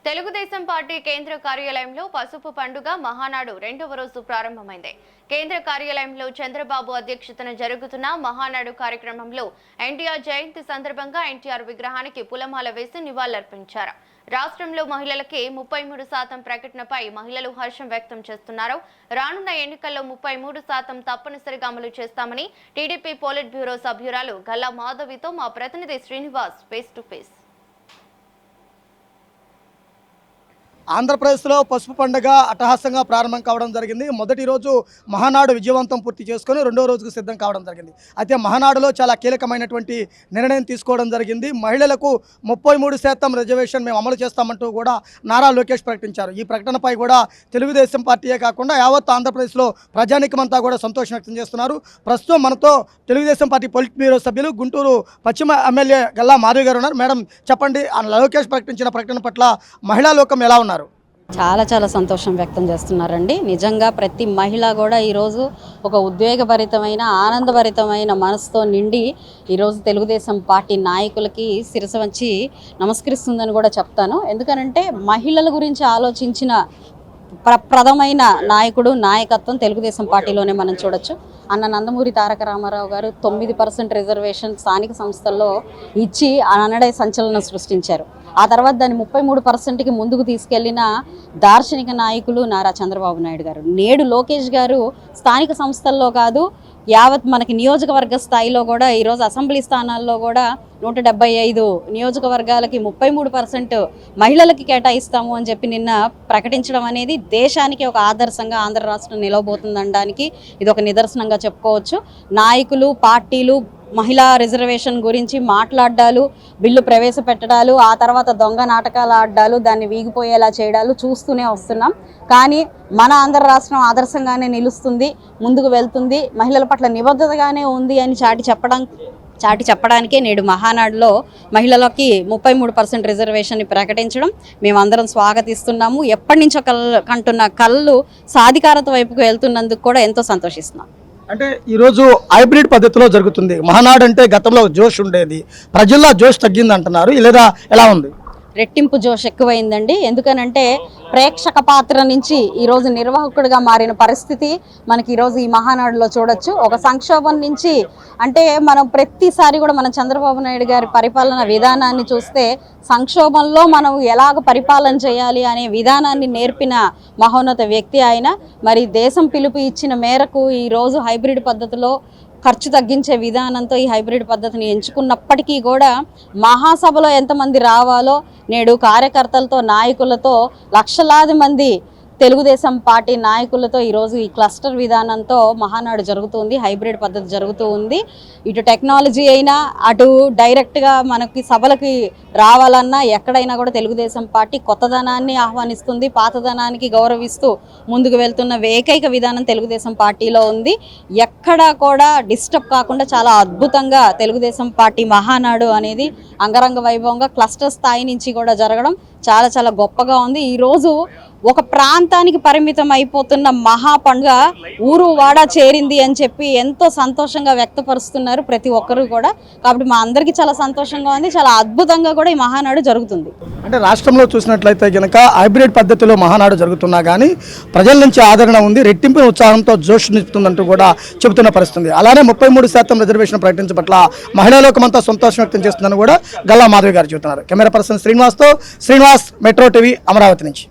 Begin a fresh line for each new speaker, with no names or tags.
Telugu Desam party కేంద్ర కార్యాలయంలో పసుపు పండుగ మహానాడు రెండవ రోజు ప్రారంభమైంది. కేంద్ర కార్యాలయంలో చంద్రబాబు అధ్యక్షతన జరుగుతున్న మహానాడు కార్యక్రమంలో ఎన్టీఆర్ జయంతి సందర్భంగా ఎన్టీఆర్ విగ్రహానికి పూలమాల వేసి నివాళులర్పించారు. రాష్ట్రంలో మహిళలకి 33% ప్రకటనపై మహిళలు హర్షం వ్యక్తం చేస్తున్నారు. రానున్న ఎన్నికల్లో 33% తప్పనిసరిగా అమలు చేస్తామని టీడీపీ పోలిట్ బ్యూరో సభ్యురాలు గల్లా మాధవితో మా ప్రతినిధి శ్రీనివాస్ ఫేస్ టు ఫేస్.
ఆంధ్రప్రదేశ్లో పసుపు పండుగ అట్టహాసంగా ప్రారంభం కావడం జరిగింది. మొదటి రోజు మహానాడు విజయవంతం పూర్తి చేసుకొని రెండో రోజుకు సిద్ధం కావడం జరిగింది. అయితే మహానాడులో చాలా కీలకమైనటువంటి నిర్ణయం తీసుకోవడం జరిగింది. మహిళలకు 33% రిజర్వేషన్ మేము అమలు చేస్తామంటూ కూడా నారా లోకేష్ ప్రకటించారు. ఈ ప్రకటనపై కూడా తెలుగుదేశం పార్టీయే కాకుండా యావత్ ఆంధ్రప్రదేశ్లో ప్రజానికమంతా కూడా సంతోషం వ్యక్తం చేస్తున్నారు. ప్రస్తుతం మనతో తెలుగుదేశం పార్టీ పొలిట్ బ్యూరో సభ్యులు గుంటూరు పశ్చిమ ఎమ్మెల్యే గల్లా మాధవి గారు ఉన్నారు. మేడం చెప్పండి, లోకేష్ ప్రకటించిన ప్రకటన పట్ల మహిళా లోకం ఎలా ఉన్నారు?
చాలా సంతోషం వ్యక్తం చేస్తున్నారండి. నిజంగా ప్రతి మహిళ కూడా ఈరోజు ఒక ఉద్వేగభరితమైన ఆనందభరితమైన మనసుతో నిండి ఈరోజు తెలుగుదేశం పార్టీ నాయకులకి శిరస వంచి నమస్కరిస్తుందని కూడా చెప్తాను. ఎందుకనంటే మహిళల గురించి ఆలోచించిన ప్రథమైన నాయకుడు నాయకత్వం తెలుగుదేశం పార్టీలోనే మనం చూడొచ్చు. అన్న నందమూరి తారక రామారావు గారు 9% రిజర్వేషన్ స్థానిక సంస్థల్లో ఇచ్చి అనడే సంచలనం సృష్టించారు. ఆ తర్వాత దాన్ని 33%కి ముందుకు తీసుకెళ్లిన దార్శనిక నాయకులు నారా చంద్రబాబు నాయుడు గారు. నేడు లోకేష్ గారు స్థానిక సంస్థల్లో కాదు, యావత్ మనకి నియోజకవర్గ స్థాయిలో కూడా ఈరోజు అసెంబ్లీ స్థానాల్లో కూడా 175 నియోజకవర్గాలకి 33% మహిళలకి కేటాయిస్తాము అని చెప్పి నిన్న ప్రకటించడం అనేది దేశానికి ఒక ఆదర్శంగా ఆంధ్ర రాష్ట్రం నిలవబోతుందనడానికి ఇది ఒక నిదర్శనంగా చెప్పుకోవచ్చు. నాయకులు, పార్టీలు మహిళా రిజర్వేషన్ గురించి మాట్లాడాలు, బిల్లు ప్రవేశపెట్టడాలు, ఆ తర్వాత దొంగ నాటకాలు ఆడాలు, దాన్ని వీగిపోయేలా చేయడాలు చూస్తూనే వస్తున్నాం. కానీ మన ఆంధ్ర రాష్ట్రం ఆదర్శంగానే నిలుస్తుంది, ముందుకు వెళ్తుంది, మహిళల పట్ల నిబద్ధతగానే ఉంది అని చాటి చెప్పడానికే నేడు మహానాడులో మహిళలకి 33% రిజర్వేషన్ ప్రకటించడం మేమందరం స్వాగతిస్తున్నాము. ఎప్పటి నుంచో కంటున్న కళ్ళు సాధికారత వైపుకు వెళ్తున్నందుకు కూడా ఎంతో సంతోషిస్తున్నాం.
అంటే ఈరోజు హైబ్రిడ్ పద్ధతిలో జరుగుతుంది. మహానాడు అంటే గతంలో జోష్ ఉండేది, ప్రజల్లో జోష్ తగ్గింది అంటున్నారు, లేదా ఎలా ఉంది?
రెట్టింపు జోష్ ఎక్కువైందండి. ఎందుకనంటే ప్రేక్షక పాత్ర నుంచి ఈరోజు నిర్వాహకుడిగా మారిన పరిస్థితి మనకి ఈరోజు ఈ మహానాడులో చూడొచ్చు. ఒక సంక్షోభం నుంచి అంటే మనం ప్రతిసారి కూడా మనం చంద్రబాబు నాయుడు గారి పరిపాలన విధానాన్ని చూస్తే సంక్షోభంలో మనం ఎలాగ పరిపాలన చేయాలి అనే విధానాన్ని నేర్పిన మహోన్నత వ్యక్తి ఆయన. మరి దేశం పిలుపు ఇచ్చిన మేరకు ఈరోజు హైబ్రిడ్ పద్ధతిలో ఖర్చు తగ్గించే విధానంతో ఈ హైబ్రిడ్ పద్ధతిని ఎంచుకున్నప్పటికీ కూడా మహాసభలో ఎంతమంది రావాలో నేడు కార్యకర్తలతో, నాయకులతో, లక్షలాది మంది తెలుగుదేశం పార్టీ నాయకులతో ఈరోజు ఈ క్లస్టర్ విధానంతో మహానాడు జరుగుతుంది, హైబ్రిడ్ పద్ధతి జరుగుతూ ఉంది. ఇటు టెక్నాలజీ అయినా అటు డైరెక్ట్గా మనకి సభలకి రావాలన్నా ఎక్కడైనా కూడా తెలుగుదేశం పార్టీ కొత్తదనాన్ని ఆహ్వానిస్తుంది, పాతదనానికి గౌరవిస్తూ ముందుకు వెళ్తున్న ఏకైక విధానం తెలుగుదేశం పార్టీలో ఉంది. ఎక్కడా కూడా డిస్టర్బ్ కాకుండా చాలా అద్భుతంగా తెలుగుదేశం పార్టీ మహానాడు అనేది అంగరంగ వైభవంగా క్లస్టర్ స్థాయి నుంచి కూడా జరగడం చాలా గొప్పగా ఉంది. ఈరోజు ఒక ప్రాంతానికి పరిమితం అయిపోతున్న మహా పండుగ ఊరు వాడ చేరింది అని చెప్పి ఎంతో సంతోషంగా వ్యక్తపరుస్తున్నారు ప్రతి ఒక్కరు కూడా. కాబట్టి మా అందరికీ చాలా సంతోషంగా ఉంది, చాలా అద్భుతంగా కూడా ఈ మహానాడు జరుగుతుంది.
అంటే రాష్ట్రంలో చూసినట్లయితే కనుక హైబ్రిడ్ పద్ధతిలో మహానాడు జరుగుతున్నా కానీ ప్రజల నుంచి ఆదరణ ఉంది, రెట్టింపు ఉత్సాహంతో జోష్ నింపుతుందంటూ కూడా చెబుతున్న పరిస్థితి. అలానే 33% రిజర్వేషన్ ప్రకటించడం పట్ల మహిళా లోకమంతా సంతోషం వ్యక్తం చేస్తుందని కూడా గల్లా మాధవి గారు చెబుతున్నారు. Camera person Srinivas, metro TV, Amaravati నుంచి.